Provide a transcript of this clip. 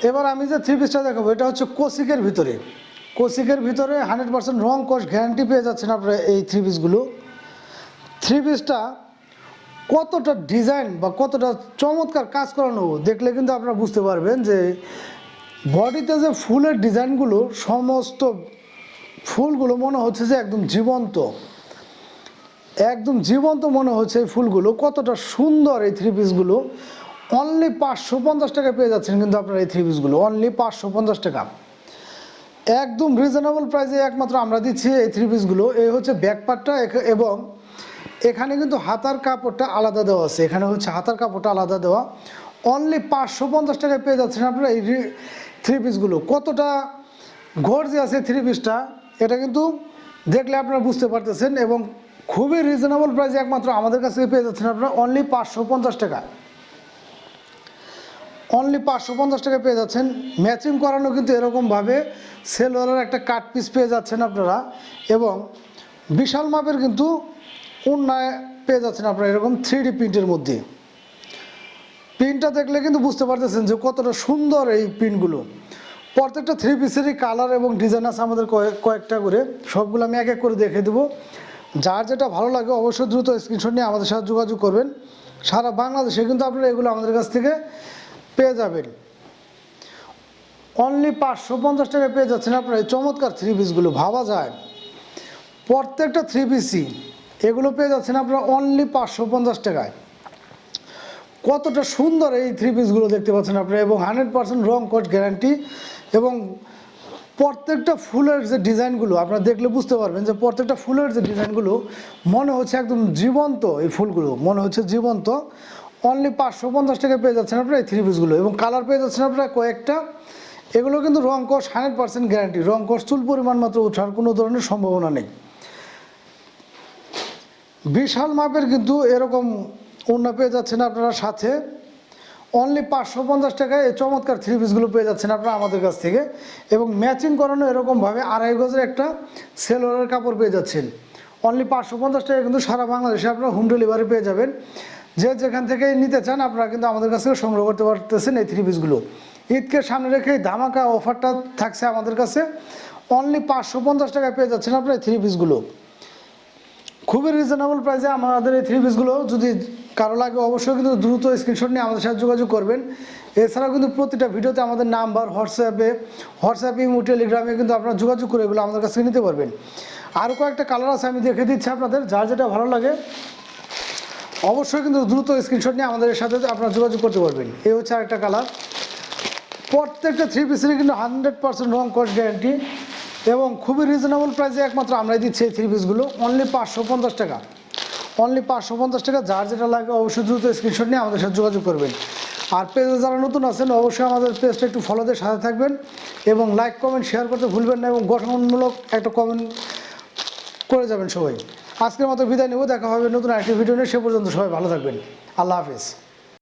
এবার আমি যে থ্রি পিসটা দেখাবো এটা হচ্ছে কোসিকের ভিতরে। কোসিকের ভিতরে 100% রং কস গ্যারান্টি পেয়ে যাচ্ছেন আপনারা এই থ্রি পিসগুলো। থ্রি পিসটা কতটা ডিজাইন বা কতটা চমৎকার কাজ করানো দেখলে কিন্তু আপনারা বুঝতে পারবেন যে বডিতে যে ফুলের ডিজাইনগুলো, সমস্ত ফুলগুলো মনে হচ্ছে যে একদম জীবন্ত, একদম জীবন্ত মনে হচ্ছে এই ফুলগুলো। কতটা সুন্দর এই থ্রি পিসগুলো। অনলি 550 টাকা পেয়ে যাচ্ছেন কিন্তু আপনারা এই থ্রি পিসগুলো, অনলি 550 টাকা, একদম রিজনেবল প্রাইসে একমাত্র আমরা দিচ্ছি এই থ্রি পিসগুলো। এই হচ্ছে ব্যাক পার্টটা, এবং এখানে কিন্তু হাতার কাপড়টা আলাদা দেওয়া আছে, এখানে হচ্ছে হাতার কাপড়টা আলাদা দেওয়া। অনলি 550 টাকায় পেয়ে যাচ্ছেন আপনারা এই থ্রি পিসগুলো। কতটা গর্জিয়াস এই থ্রি পিসটা এটা কিন্তু দেখলে আপনারা বুঝতে পারতেছেন, এবং খুবই রিজনেবল প্রাইসে একমাত্র আমাদের কাছে পেয়ে যাচ্ছেন আপনারা অনলি 550 টাকা, অনলি 550 টাকা পেয়ে যাচ্ছেন। ম্যাচিং করানো কিন্তু এরকমভাবে সেলোয়ারের একটা কাট পিস পেয়ে যাচ্ছেন আপনারা, এবং বিশাল মাপের কিন্তু ওড়নায় পেয়ে যাচ্ছেন আপনারা এরকম 3D প্রিন্টের মধ্যে। প্রিন্টটা দেখলে কিন্তু বুঝতে পারতেছেন যে কতটা সুন্দর এই প্রিন্টগুলো। প্রত্যেকটা থ্রি পিসেরই কালার এবং ডিজাইন আছে আমাদের কয়েকটা করে, সবগুলো আমি এক এক করে দেখে দেবো। যার যেটা ভালো লাগে অবশ্যই দ্রুত স্ক্রিনশট নিয়ে আমাদের সাথে যোগাযোগ করবেন। সারা বাংলাদেশে কিন্তু আপনারা এগুলো আমাদের কাছ থেকে পেয়ে যাবেন। অনলি 550 টাকায় পেয়ে যাচ্ছেন আপনারা এই চমৎকার থ্রি পিসগুলো। ভাবা যায় প্রত্যেকটা থ্রি পিসই এগুলো পেয়ে যাচ্ছেন আপনারা অনলি 550 টাকায়। কতটা সুন্দর এই থ্রি পিসগুলো দেখতে পাচ্ছেন আপনারা, এবং 100% রং কোট গ্যারান্টি, এবং প্রত্যেকটা ফুলের যে ডিজাইনগুলো আপনারা দেখলে বুঝতে পারবেন যে প্রত্যেকটা ফুলের যে ডিজাইনগুলো মনে হচ্ছে একদম জীবন্ত, এই ফুলগুলো মনে হচ্ছে জীবন্ত। অনলি 550 টাকায় পেয়ে যাচ্ছেন আপনারা এই থ্রি পিসগুলো, এবং কালার পেয়ে যাচ্ছেন আপনারা কয়েকটা। এগুলো কিন্তু রং কোর্স 100% গ্যারান্টি, রং কোর্স চুল পরিমাণ মাত্র ওঠার কোনো ধরনের সম্ভাবনা নেই। বিশাল মাপের কিন্তু এরকম ওড়না পেয়ে যাচ্ছেন আপনারা সাথে। অনলি 550 টাকায় এই চমৎকার থ্রি পিসগুলো পেয়ে যাচ্ছেন আপনারা আমাদের কাছ থেকে, এবং ম্যাচিং করানো এরকমভাবে 2.5 গজের একটা সেলোয়ারের কাপড় পেয়ে যাচ্ছেন। অনলি 550 টাকায় কিন্তু সারা বাংলাদেশে আপনারা হোম ডেলিভারি পেয়ে যাবেন। যে যেখান থেকে নিতে চান আপনারা কিন্তু আমাদের কাছ থেকে সংগ্রহ করতে পারতেছেন এই থ্রি পিসগুলো। ঈদকে সামনে রেখে ধামাকা অফারটা থাকছে আমাদের কাছে। অনলি 550 টাকায় পেয়ে যাচ্ছেন আপনারা এই থ্রি পিসগুলো, খুবই রিজনেবল প্রাইসে আমাদের এই থ্রি পিসগুলো। যদি কারো লাগে অবশ্যই কিন্তু দ্রুত স্ক্রিনশট নিয়ে আমাদের সাথে যোগাযোগ করবেন। এছাড়াও কিন্তু প্রতিটা ভিডিওতে আমাদের নাম্বার, হোয়াটসঅ্যাপে ইমো, টেলিগ্রামে কিন্তু আপনারা যোগাযোগ করে এগুলো আমাদের কাছ থেকে নিতে পারবেন। আরও কয়েকটা কালার আছে, আমি দেখে দিচ্ছি আপনাদের, যার যেটা ভালো লাগে অবশ্যই কিন্তু দ্রুত স্ক্রিনশট নিয়ে আমাদের সাথে আপনারা যোগাযোগ করতে পারবেন। এই হচ্ছে আরেকটা কালার। প্রত্যেকটা থ্রি পিসেরই কিন্তু 100% রং কোর্স গ্যারান্টি, এবং খুবই রিজনেবল প্রাইসে একমাত্র আমরাই দিচ্ছি এই থ্রি পিসগুলো। অনলি 550 টাকা, অনলি 550 টাকা। যার যেটা লাগে অবশ্যই দ্রুত স্ক্রিনশট নিয়ে আমাদের সাথে যোগাযোগ করবেন। আর পেজে যারা নতুন আছেন অবশ্যই আমাদের পেজটা একটু ফলো দিয়ে সাথে থাকবেন, এবং লাইক কমেন্ট শেয়ার করতে ভুলবেন না, এবং গঠনমূলক একটা কমেন্ট করে যাবেন সবাই। আজকের মতো বিদায় নেব, দেখা হবে নতুন আরেকটি ভিডিও নিয়ে। সে পর্যন্ত সবাই ভালো থাকবেন। আল্লাহ হাফিজ।